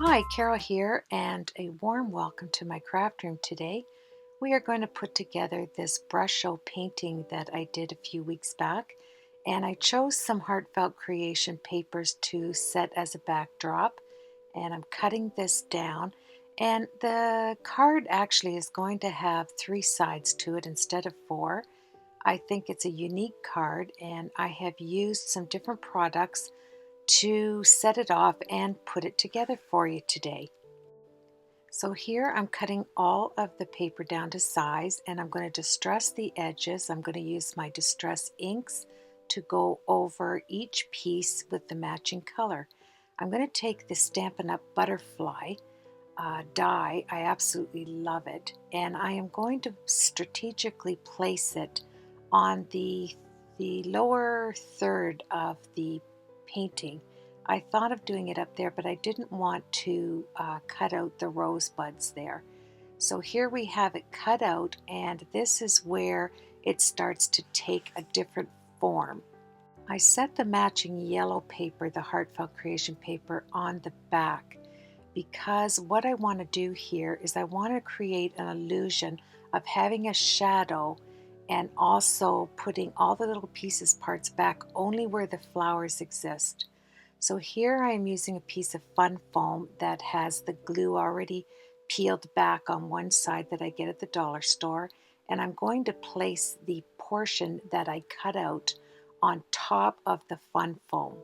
Hi, Carol here, and a warm welcome to my craft room today. We are going to put together this Brusho painting that I did a few weeks back, and I chose some heartfelt creation papers to set as a backdrop, and I'm cutting this down. And the card actually is going to have three sides to it instead of four. I think it's a unique card, and I have used some different products to set it off and put it together for you today. So here I'm cutting all of the paper down to size, and I'm going to distress the edges. I'm going to use my distress inks to go over each piece with the matching color. I'm going to take the Stampin' Up! Butterfly die. I absolutely love it, and I am going to strategically place it on the lower third of the painting. I thought of doing it up there, but I didn't want to cut out the rosebuds there. So here we have it cut out, and this is where it starts to take a different form. I set the matching yellow paper, the Heartfelt Creation paper, on the back because what I want to do here is I want to create an illusion of having a shadow and also putting all the little parts back only where the flowers exist. So here I am using a piece of fun foam that has the glue already peeled back on one side that I get at the dollar store, and I'm going to place the portion that I cut out on top of the fun foam.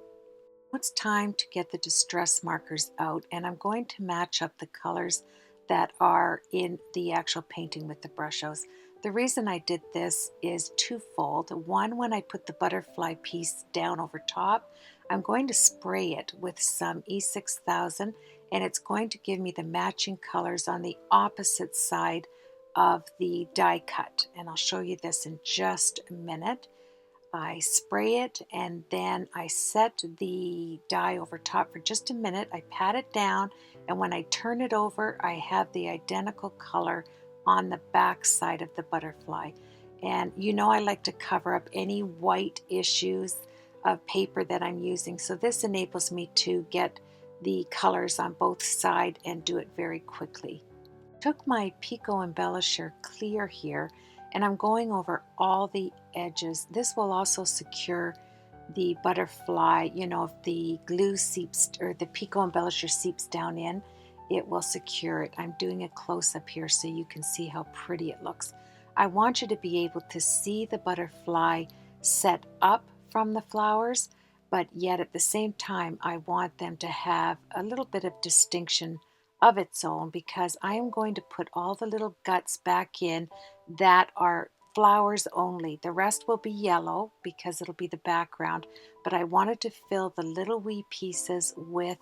It's time to get the distress markers out, and I'm going to match up the colors that are in the actual painting with the Brushos. The reason I did this is twofold. One, when I put the butterfly piece down over top, I'm going to spray it with some E6000, and it's going to give me the matching colors on the opposite side of the die cut. And I'll show you this in just a minute. I spray it and then I set the die over top for just a minute. I pat it down, and when I turn it over, I have the identical color on the back side of the butterfly. And you know I like to cover up any white issues of paper that I'm using, so this enables me to get the colors on both sides and do it very quickly. Took my Pico Embellisher clear here, and I'm going over all the edges. This will also secure the butterfly. You know, if the glue seeps or the Pico Embellisher seeps down in, it will secure it. I'm doing a close-up here so you can see how pretty it looks. I want you to be able to see the butterfly set up from the flowers, but yet at the same time I want them to have a little bit of distinction of its own, because I am going to put all the little guts back in that are flowers only. The rest will be yellow because it'll be the background, but I wanted to fill the little wee pieces with,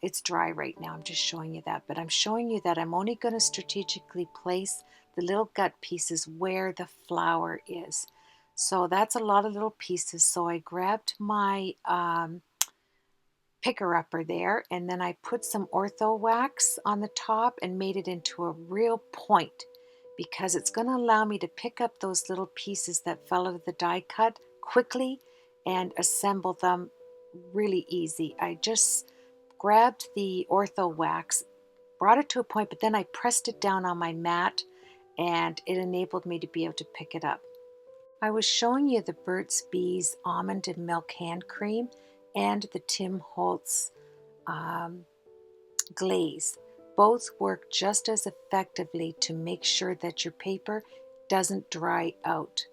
it's dry right now, I'm just showing you that, but I'm showing you that I'm only going to strategically place the little gut pieces where the flower is. So that's a lot of little pieces, so I grabbed my picker upper there, and then I put some ortho wax on the top and made it into a real point, because it's going to allow me to pick up those little pieces that fell out of the die cut quickly and assemble them really easy. I just grabbed the ortho wax, brought it to a point, but then I pressed it down on my mat, and it enabled me to be able to pick it up. I was showing you the Burt's Bees Almond and Milk Hand Cream and the Tim Holtz glaze. Both work just as effectively to make sure that your paper doesn't dry out.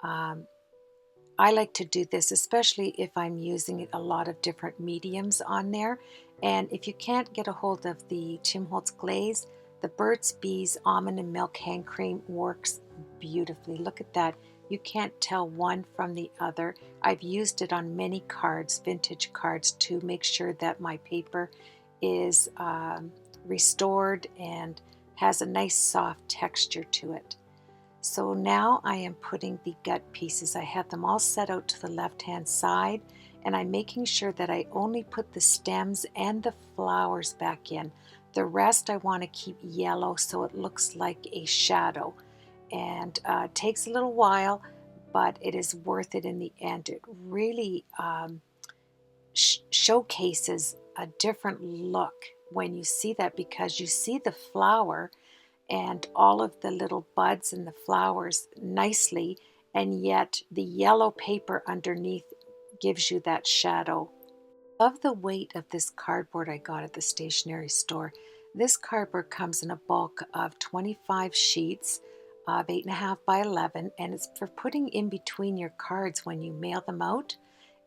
I like to do this, especially if I'm using a lot of different mediums on there. And if you can't get a hold of the Tim Holtz glaze, the Burt's Bees Almond and Milk Hand Cream works beautifully. Look at that. You can't tell one from the other. I've used it on many cards, vintage cards, to make sure that my paper is restored and has a nice soft texture to it. So now I am putting the gut pieces. I have them all set out to the left-hand side, and I'm making sure that I only put the stems and the flowers back in. The rest I want to keep yellow so it looks like a shadow. And it takes a little while, but it is worth it in the end. It really showcases a different look when you see that, because you see the flower and all of the little buds and the flowers nicely, and yet the yellow paper underneath gives you that shadow. Love the weight of this cardboard I got at the stationery store. This cardboard comes in a bulk of 25 sheets of 8.5 by 11, and it's for putting in between your cards when you mail them out.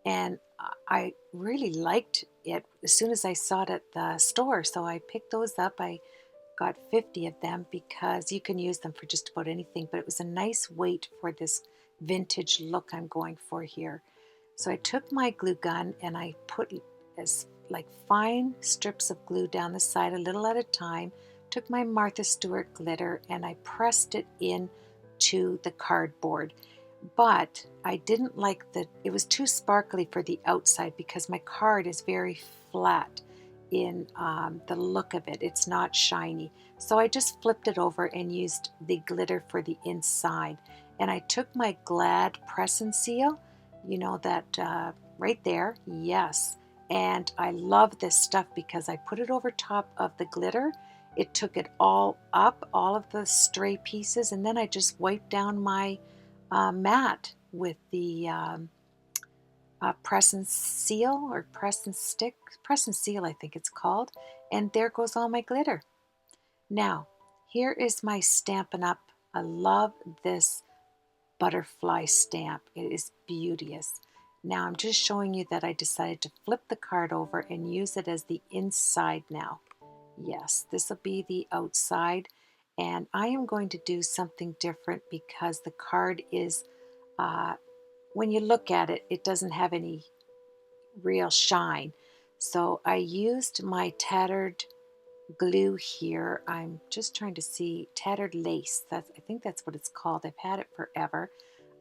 And I really liked it as soon as I saw it at the store, so I picked those up. I got 50 of them because you can use them for just about anything, but it was a nice weight for this vintage look I'm going for here. So I took my glue gun and I put as like fine strips of glue down the side a little at a time, took my Martha Stewart glitter and I pressed it in to the cardboard. But I didn't like it was too sparkly for the outside because my card is very flat in the look of it. It's not shiny. So I just flipped it over and used the glitter for the inside. And I took my Glad press and seal, you know that right there, yes. And I love this stuff because I put it over top of the glitter. It took it all up, all of the stray pieces, and then I just wiped down my mat with the press and seal, or press and stick, press and seal I think it's called, and there goes all my glitter. Now here is my Stampin' Up. I love this butterfly stamp. It is beauteous. Now I'm just showing you that I decided to flip the card over and use it as the inside now. Yes, this will be the outside, and I am going to do something different because the card is when you look at it, it doesn't have any real shine. So I used my tattered glue here. I'm just trying to see, tattered lace. I think that's what it's called. I've had it forever.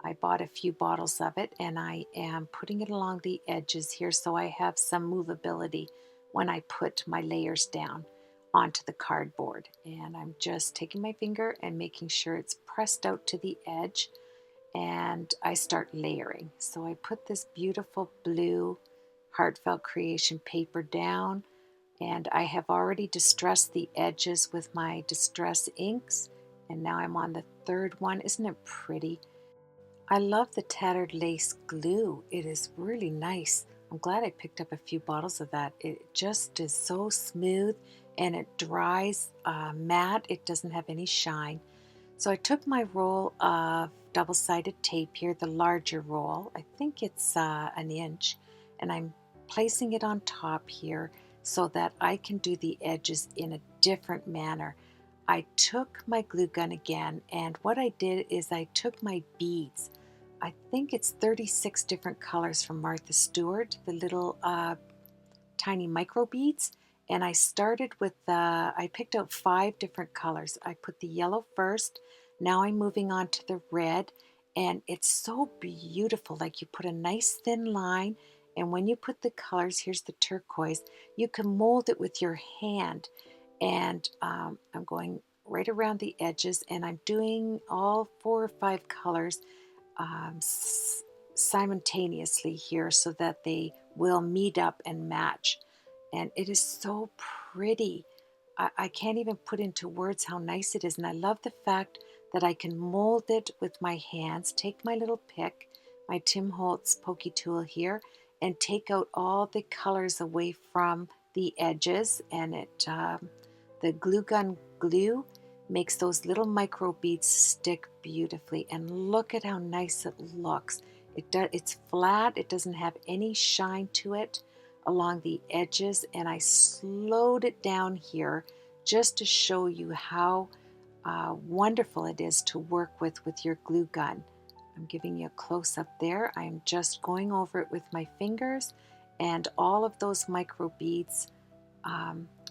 I bought a few bottles of it and I am putting it along the edges here so I have some movability when I put my layers down onto the cardboard. And I'm just taking my finger and making sure it's pressed out to the edge, and I start layering. So I put this beautiful blue Heartfelt Creation paper down, and I have already distressed the edges with my Distress inks, and now I'm on the third one. Isn't it pretty? I love the tattered lace glue. It is really nice. I'm glad I picked up a few bottles of that. It just is so smooth and it dries matte. It doesn't have any shine. So I took my roll of double-sided tape here, the larger roll. I think it's an inch, and I'm placing it on top here so that I can do the edges in a different manner. I took my glue gun again, and what I did is I took my beads. I think it's 36 different colors from Martha Stewart, the little tiny micro beads, and I started with I picked out 5 different colors. I put the yellow first. Now I'm moving on to the red, and it's so beautiful. Like, you put a nice thin line, and when you put the colors, here's the turquoise, you can mold it with your hand. And I'm going right around the edges, and I'm doing all 4 or 5 colors um, simultaneously here so that they will meet up and match. And it is so pretty. I can't even put into words how nice it is. And I love the fact that I can mold it with my hands, take my little pick, my Tim Holtz pokey tool here, and take out all the colors away from the edges. And the glue gun glue makes those little micro beads stick beautifully. And look at how nice it looks. It's flat. It doesn't have any shine to it along the edges, and I slowed it down here just to show you how wonderful it is to work with your glue gun. I'm giving you a close-up there. I'm just going over it with my fingers, and all of those micro beads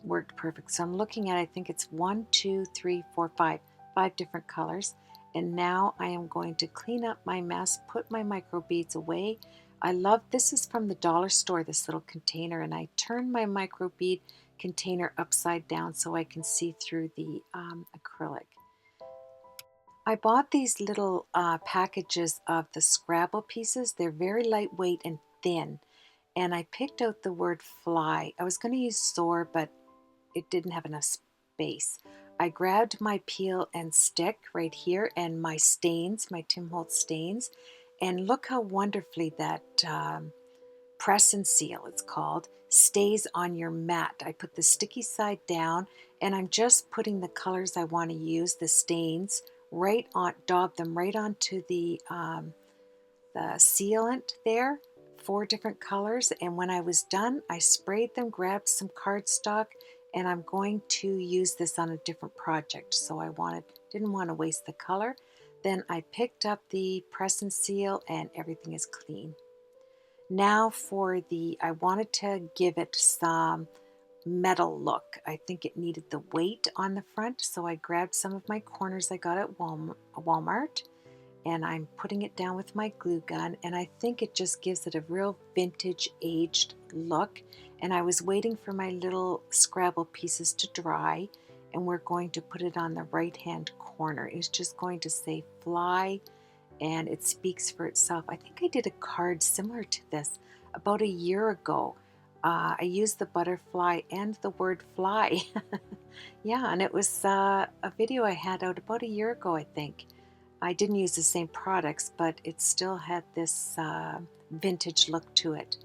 worked perfect. So I'm looking at, I think it's 1, 2, 3, 4, 5 different colors. And now I am going to clean up my mess, put my micro beads away. I love, this is from the dollar store, this little container, and I turn my micro bead container upside down so I can see through the acrylic. I bought these little packages of the Scrabble pieces. They're very lightweight and thin, and I picked out the word fly. I was going to use soar, but it didn't have enough space. I grabbed my peel and stick right here and my stains, my Tim Holtz stains, and look how wonderfully that press and seal, it's called, stays on your mat. I put the sticky side down and I'm just putting the colors I want to use, the stains, right on, daub them right onto the sealant there, 4 different colors. And when I was done, I sprayed them, grabbed some cardstock, and I'm going to use this on a different project. So I didn't want to waste the color. Then I picked up the press and seal and everything is clean. Now I wanted to give it some metal look. I think it needed the weight on the front, so I grabbed some of my corners I got at Walmart, and I'm putting it down with my glue gun, and I think it just gives it a real vintage aged look. And I was waiting for my little Scrabble pieces to dry, and we're going to put it on the right hand corner. It's just going to say fly, and it speaks for itself. I think I did a card similar to this about a year ago. I used the butterfly and the word fly. Yeah, and it was a video I had out about a year ago, I think. I didn't use the same products, but it still had this vintage look to it.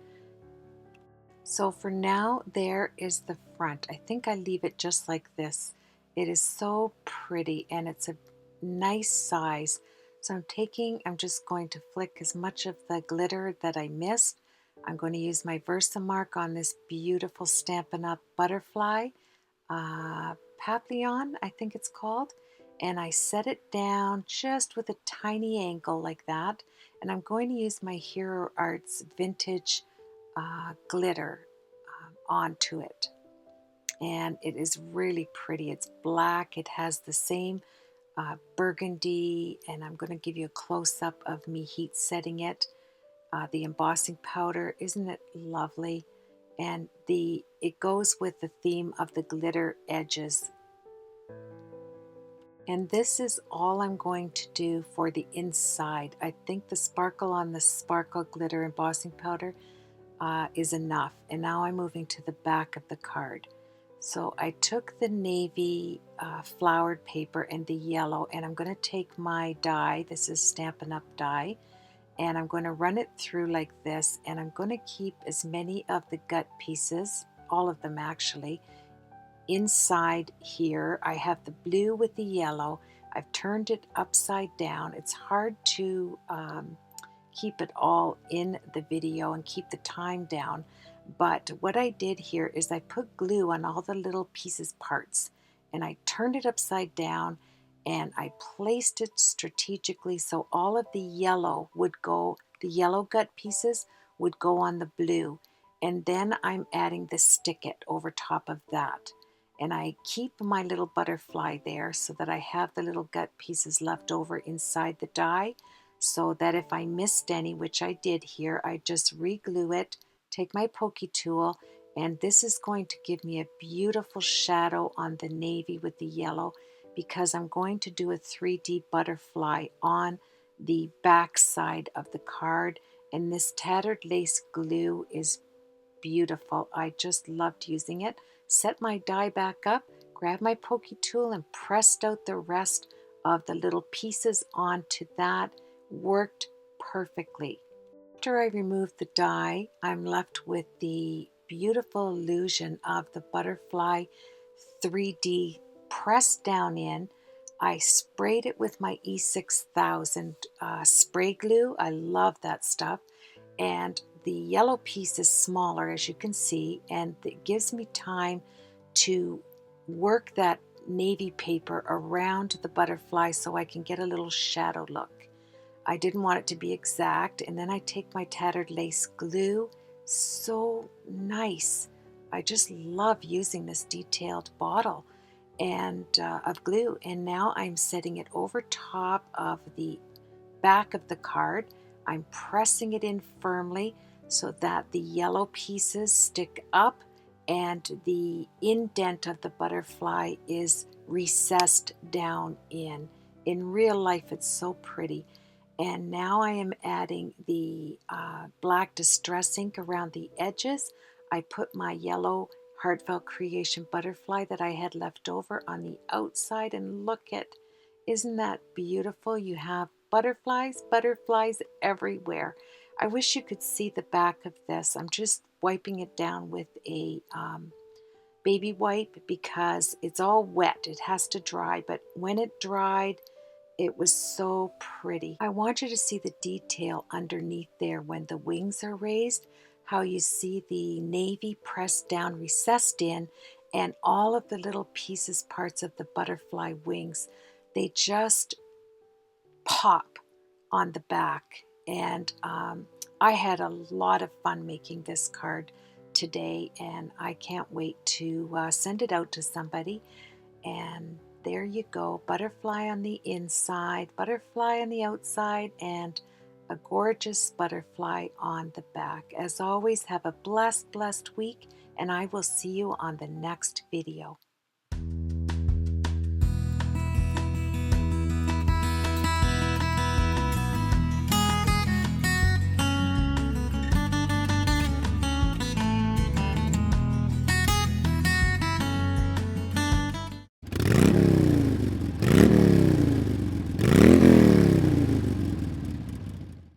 So for now, there is the front. I think I leave it just like this. It is so pretty and it's a nice size. So I'm just going to flick as much of the glitter that I missed. I'm going to use my Versamark on this beautiful Stampin' Up! Butterfly. Papillon, I think it's called, and I set it down just with a tiny angle like that, and I'm going to use my Hero Arts vintage glitter onto it, and it is really pretty. It's black, it has the same burgundy, and I'm going to give you a close-up of me heat setting it. The embossing powder, isn't it lovely? And it goes with the theme of the glitter edges. And this is all I'm going to do for the inside. I think the sparkle on the sparkle glitter embossing powder is enough. And now I'm moving to the back of the card. So I took the navy flowered paper and the yellow, and I'm going to take my die. This is Stampin' Up! Die. And I'm going to run it through like this, and I'm going to keep as many of the gut pieces, all of them actually, inside here. I have the blue with the yellow. I've turned it upside down. It's hard to keep it all in the video and keep the time down, but what I did here is I put glue on all the little pieces parts, and I turned it upside down, and I placed it strategically so all of the yellow would go, the yellow gut pieces would go on the blue, and then I'm adding the stick it over top of that. And I keep my little butterfly there so that I have the little gut pieces left over inside the die, so that if I missed any, which I did here, I just re-glue it, take my pokey tool, and this is going to give me a beautiful shadow on the navy with the yellow, because I'm going to do a 3D butterfly on the back side of the card, and this tattered lace glue is beautiful. I just loved using it. Set my die back up, grabbed my pokey tool, and pressed out the rest of the little pieces onto that. Worked perfectly. After I removed the die, I'm left with the beautiful illusion of the butterfly 3D pressed down in. I sprayed it with my E6000 spray glue. I love that stuff. And the yellow piece is smaller, as you can see, and it gives me time to work that navy paper around the butterfly so I can get a little shadow look. I didn't want it to be exact, and then I take my tattered lace glue. So nice. I just love using this detailed bottle and of glue, and now I'm setting it over top of the back of the card. I'm pressing it in firmly so that the yellow pieces stick up and the indent of the butterfly is recessed down in. In real life, it's so pretty. And now I am adding the black distress ink around the edges. I put my yellow Heartfelt Creation butterfly that I had left over on the outside, and look at, isn't that beautiful? You have butterflies, butterflies everywhere. I wish you could see the back of this. I'm just wiping it down with a baby wipe because it's all wet. It has to dry, but when it dried, it was so pretty. I want you to see the detail underneath there when the wings are raised, how you see the navy pressed down, recessed in, and all of the little pieces, parts of the butterfly wings, they just pop on the back. And I had a lot of fun making this card today, and I can't wait to send it out to somebody. And there you go, butterfly on the inside, butterfly on the outside, and a gorgeous butterfly on the back. As always, have a blessed, blessed week, and I will see you on the next video.